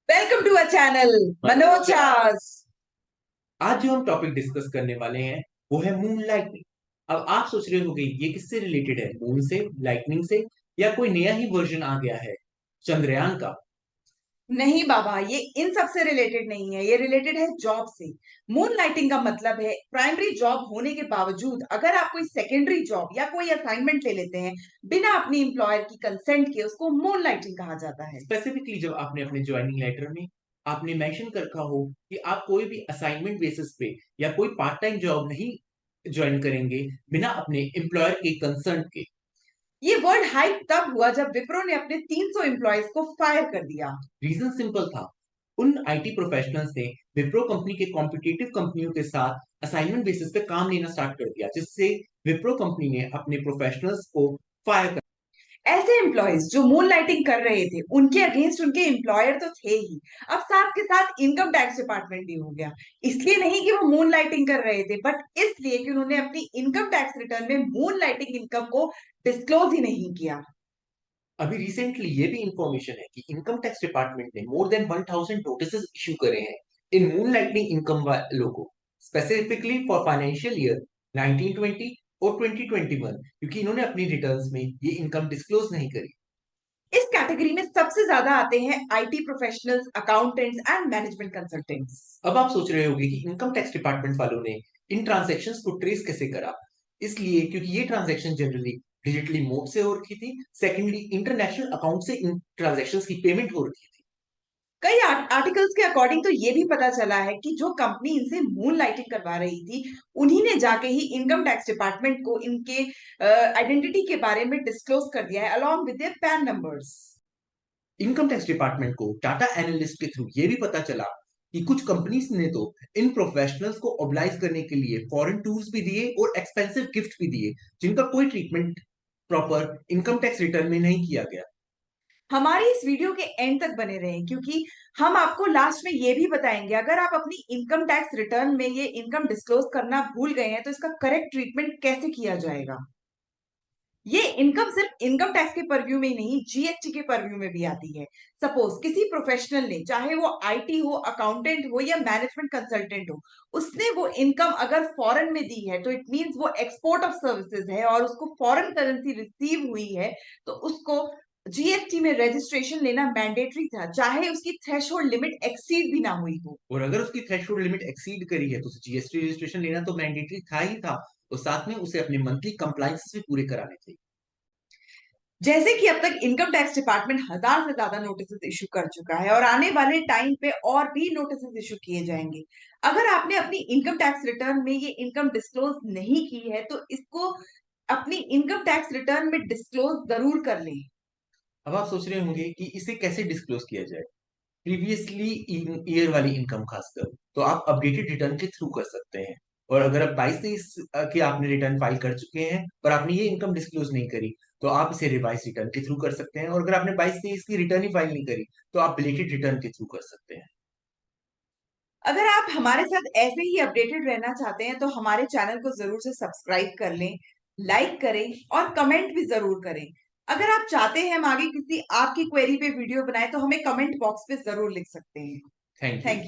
Welcome to our channel मनोचास। आज जो हम टॉपिक डिस्कस करने वाले हैं वो है मून लाइटनिंग। अब आप सोच रहे होंगे ये किससे रिलेटेड है, मून से, लाइटनिंग से, या कोई नया ही वर्जन आ गया है चंद्रयान का। नहीं बाबा, ये इन सब से रिलेटेड नहीं है, ये रिलेटेड है जॉब से। मून लाइटिंग का मतलब है प्राइमरी जॉब होने के बावजूद अगर आप कोई सेकेंडरी जॉब या कोई असाइनमेंट ले लेते हैं बिना अपनी एम्प्लॉयर की कंसेंट के, उसको मून लाइटिंग कहा जाता है। स्पेसिफिकली जब आपने अपने ज्वाइनिंग लेटर में आपने मेंशन कर रखा हो कि आप कोई भी असाइनमेंट बेसिस पे या कोई पार्ट टाइम जॉब नहीं ज्वाइन करेंगे बिना अपने एम्प्लॉयर के कंसर्न के। ये वर्ड हाइप तब हुआ जब विप्रो ने अपने 300 एम्प्लॉयज को फायर कर दिया। रीजन सिंपल था। उन आईटी प्रोफेशनल्स ने विप्रो कंपनी के कॉम्पिटिटिव कंपनियों के साथ असाइनमेंट बेसिस पे काम लेना स्टार्ट कर दिया, जिससे विप्रो कंपनी ने अपने प्रोफेशनल्स को फायर कर। ऐसे एम्प्लॉयज जो मून लाइटिंग कर रहे थे उनके अगेंस्ट उनके एम्प्लॉयर तो थे ही, अब साथ के साथ इनकम टैक्स डिपार्टमेंट भी हो गया। इसलिए नहीं कि वो मून लाइटिंग कर रहे थे, बट इसलिए कि उन्होंने अपनी इनकम टैक्स रिटर्न में मून लाइटिंग इनकम को डिस्क्लोज ही नहीं किया। अभी रिसेंटली ये भी इंफॉर्मेशन है कि इनकम टैक्स डिपार्टमेंट ने मोर देन 1000 नोटिस इशू करे हैं इन मून लाइटनिंग इनकम वालों को, स्पेसिफिकली फॉर फाइनेंशियल ईयर 1920 और 2021, क्योंकि इन्होंने अपनी रिटर्न्स में ये इनकम डिस्क्लोज नहीं करी। इस कैटेगरी में सबसे ज्यादा आते हैं IT professionals, accountants and management consultants. अब आप सोच रहे होंगे कि इनकम टैक्स डिपार्टमेंट वालों ने इन ट्रांजैक्शंस को ट्रेस कैसे करा। इसलिए क्योंकि ये ट्रांजैक्शन जनरली डिजिटली मोड से हो रखी थी। सेकेंडली, इंटरनेशनल अकाउंट से इन ट्रांजैक्शंस की पेमेंट हो रखी थी। कई आर्टिकल्स के अकॉर्डिंग तो ये भी पता चला है कि जो कंपनी इनसे मून लाइटिंग करवा रही थी उन्हीं ने जाके ही इनकम टैक्स डिपार्टमेंट को इनके आइडेंटिटी के बारे में डिस्क्लोज कर दिया है along with their pan numbers. Income tax department को डाटा एनालिस्ट के थ्रू ये भी पता चला कि कुछ कंपनीज ने तो इन प्रोफेशनल्स को ऑब्लाइज करने के लिए फॉरेन टूर्स भी दिए और एक्सपेंसिव गिफ्ट भी दिए, जिनका कोई treatment proper income tax return में नहीं किया गया। हमारी इस वीडियो के एंड तक बने रहें, क्योंकि हम आपको लास्ट में ये भी बताएंगे अगर आप अपनी इनकम टैक्स रिटर्न में ये इनकम डिस्क्लोज करना भूल गए हैं तो इसका करेक्ट ट्रीटमेंट कैसे किया जाएगा। ये इनकम सिर्फ इनकम टैक्स के परव्यू में ही नहीं, जीएसटी के परव्यू में भी आती है। सपोज किसी प्रोफेशनल ने, चाहे वो आईटी हो, अकाउंटेंट हो या मैनेजमेंट कंसल्टेंट हो, उसने वो इनकम अगर फॉरेन में दी है तो इट मींस वो एक्सपोर्ट ऑफ सर्विसेज है और उसको फॉरेन करेंसी रिसीव हुई है, तो उसको जीएसटी में रजिस्ट्रेशन लेना मैंडेटरी था, चाहे उसकी थ्रेशोल्ड लिमिट एक्सीड भी ना हुई हो। और अगर उसकी थ्रेशोल्ड लिमिट एक्सीड करी है तो उसे जीएसटी रजिस्ट्रेशन लेना तो मैंडेटरी था ही था, और साथ में उसे अपने मंथली कंप्लायंस भी पूरे कराने थे। जैसे कि अब तक इनकम टैक्स डिपार्टमेंट 1000 से ज्यादा नोटिस इशू कर चुका है और आने वाले टाइम पे और भी नोटिस इशू किए जाएंगे। अगर आपने अपनी इनकम टैक्स रिटर्न में ये इनकम डिस्क्लोज नहीं की है तो इसको अपनी इनकम टैक्स रिटर्न में डिस्क्लोज जरूर कर लें। अब आप सोच रहे होंगे कि इसे कैसे डिस्क्लोज किया जाए। प्रीवियसली ईयर वाली इनकम खासकर तो आप अपडेटेड रिटर्न के थ्रू कर सकते हैं। और अगर आप 22-23 की आपने रिटर्न फाइल कर चुके हैं पर आपने ये इनकम डिस्क्लोज नहीं करी, तो आप इसे रिवाइज रिटर्न के थ्रू कर सकते हैं। और अगर आपने 22-23 की रिटर्न ही फाइल नहीं करी, तो आप बिलेटेड रिटर्न के थ्रू कर सकते हैं। अगर आप हमारे साथ ऐसे ही अपडेटेड रहना चाहते हैं तो हमारे चैनल को जरूर से सब्सक्राइब कर लें, लाइक करें और कमेंट भी जरूर करें। अगर आप चाहते हैं हम आगे किसी आपकी क्वेरी पे वीडियो बनाए तो हमें कमेंट बॉक्स पे जरूर लिख सकते हैं। Thank you. Thank you.